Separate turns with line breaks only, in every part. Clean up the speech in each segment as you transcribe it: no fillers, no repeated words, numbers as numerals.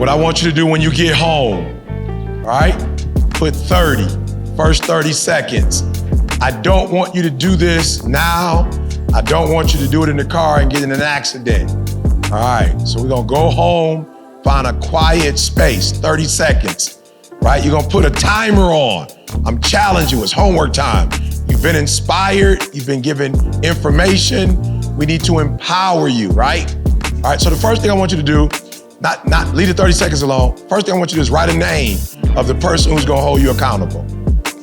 What I want you to do when you get home, all right? Put 30, first 30 seconds. I don't want you to do this now. I don't want you to do it in the car and get in an accident. All right, so we're gonna go home, find a quiet space, 30 seconds, right? You're gonna put a timer on. I'm challenging you, it's homework time. You've been inspired, you've been given information. We need to empower you, right? All right, so the first thing I want you to do, not leave the 30 seconds alone. First thing I want you to do is write a name of the person who's gonna hold you accountable.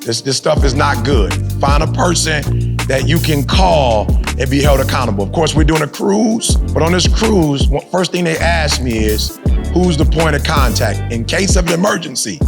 This stuff is not good. Find a person that you can call and be held accountable. Of course, we're doing a cruise, but on this cruise, first thing they ask me is, who's the point of contact? In case of an emergency,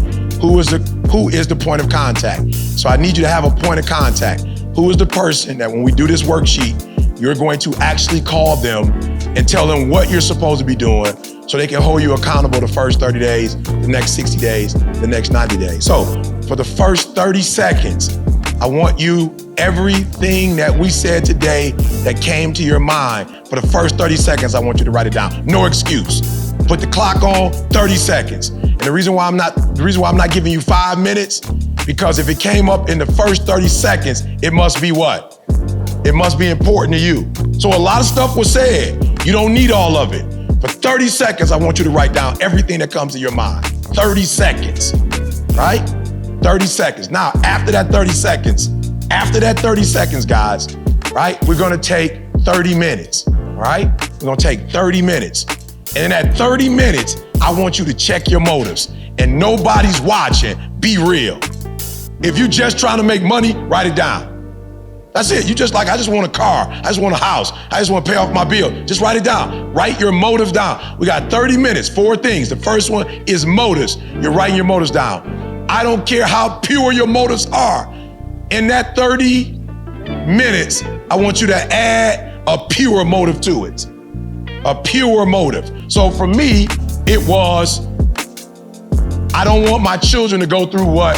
who is the point of contact? So I need you to have a point of contact. Who is the person that when we do this worksheet, you're going to actually call them and tell them what you're supposed to be doing so they can hold you accountable the first 30 days, the next 60 days, the next 90 days. So for the first 30 seconds, I want you, everything that we said today that came to your mind, for the first 30 seconds, I want you to write it down. No excuse. Put the clock on, 30 seconds. And the reason why I'm not giving you 5 minutes, because if it came up in the first 30 seconds, it must be what? It must be important to you. So a lot of stuff was said. You don't need all of it. For 30 seconds, I want you to write down everything that comes to your mind. 30 seconds, right? 30 seconds. Now, after that 30 seconds, guys, right? We're gonna take 30 minutes, all right? We're gonna take 30 minutes. And in that 30 minutes, I want you to check your motives. And nobody's watching, be real. If you're just trying to make money, write it down. That's it. You just like, I just want a car. I just want a house. I just want to pay off my bill. Just write it down. Write your motives down. We got 30 minutes, 4 things. The first one is motives. You're writing your motives down. I don't care how pure your motives are. In that 30 minutes, I want you to add a pure motive to it. A pure motive. So for me, it was, I don't want my children to go through what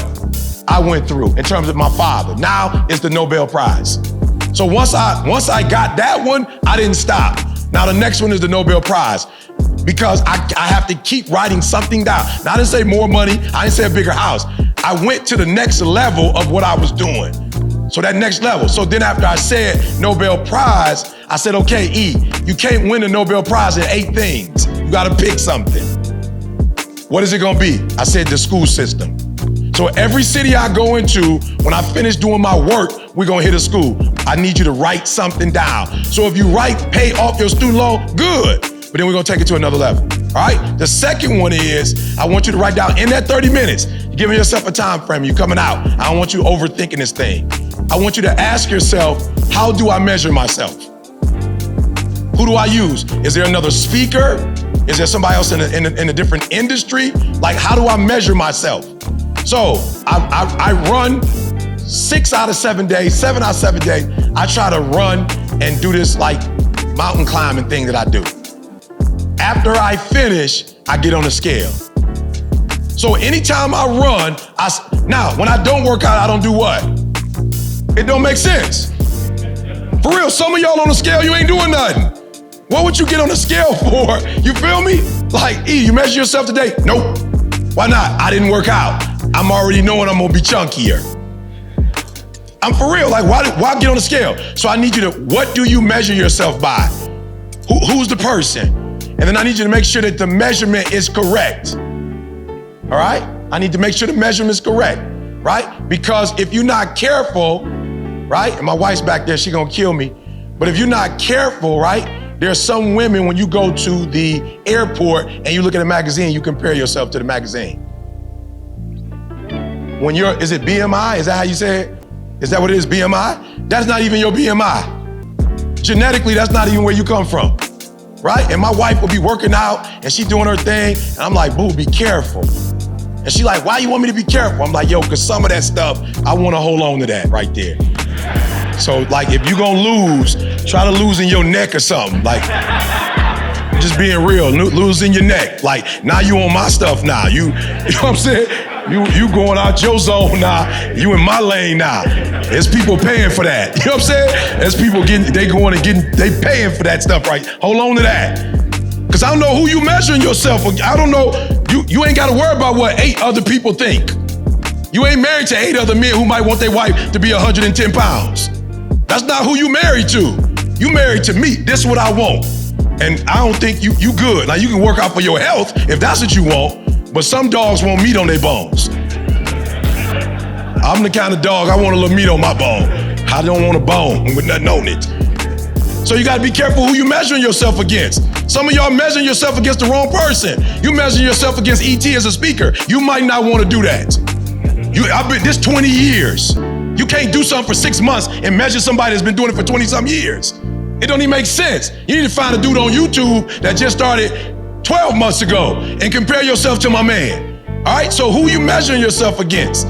I went through in terms of my father. Now it's the Nobel Prize. So once I got that one, I didn't stop. Now the next one is the Nobel Prize, because I have to keep writing something down. Now I didn't say more money, I didn't say a bigger house. I went to the next level of what I was doing. So that next level. So then after I said Nobel Prize, I said, okay, E, you can't win the Nobel Prize in 8 things. You gotta pick something. What is it gonna be? I said the school system. So every city I go into, when I finish doing my work, we're gonna hit a school. I need you to write something down. So if you write, pay off your student loan, good. But then we're gonna take it to another level, all right? The second one is, I want you to write down in that 30 minutes, you're giving yourself a time frame, you're coming out. I don't want you overthinking this thing. I want you to ask yourself, how do I measure myself? Who do I use? Is there another speaker? Is there somebody else in a different industry? Like, how do I measure myself? So I run 6 out of 7 days, 7 out of 7 days. I try to run and do this like mountain climbing thing that I do. After I finish, I get on the scale. So anytime I run, now when I don't work out, I don't do what? It don't make sense. For real, some of y'all on the scale, you ain't doing nothing. What would you get on the scale for? You feel me? Like, E, you measure yourself today? Nope. Why not? I didn't work out. I'm already knowing I'm gonna be chunkier. I'm for real, like why get on the scale? So I need you to, what do you measure yourself by? Who's the person? And then I need you to make sure that the measurement is correct. All right? I need to make sure the measurement is correct, right? Because if you're not careful, right? And my wife's back there, she gonna kill me. But if you're not careful, right? There's some women, when you go to the airport and you look at a magazine, you compare yourself to the magazine. When is it BMI? Is that how you say it? Is that what it is, BMI? That's not even your BMI. Genetically, that's not even where you come from, right? And my wife will be working out and she doing her thing, and I'm like, boo, be careful. And she like, why you want me to be careful? I'm like, yo, cause some of that stuff, I wanna hold on to that right there. So like, if you gonna lose, try to lose in your neck or something. Like, just being real, lose in your neck. Like, now you on my stuff now. You know what I'm saying? You going out your zone now. You in my lane now. There's people paying for that. You know what I'm saying? There's people they paying for that stuff, right? Hold on to that. Because I don't know who you measuring yourself against. I don't know, you ain't got to worry about what 8 other people think. You ain't married to 8 other men who might want their wife to be 110 pounds. That's not who you married to. You married to me. This is what I want. And I don't think you good. Now you can work out for your health if that's what you want, but some dogs want meat on their bones. I'm the kind of dog, I want a little meat on my bone. I don't want a bone with nothing on it. So you gotta be careful who you measuring yourself against. Some of y'all measuring yourself against the wrong person. You measuring yourself against E.T. as a speaker. You might not want to do that. I've been this 20 years. You can't do something for 6 months and measure somebody that's been doing it for 20-some years. It don't even make sense. You need to find a dude on YouTube that just started 12 months ago and compare yourself to my man. All right, so who you measuring yourself against?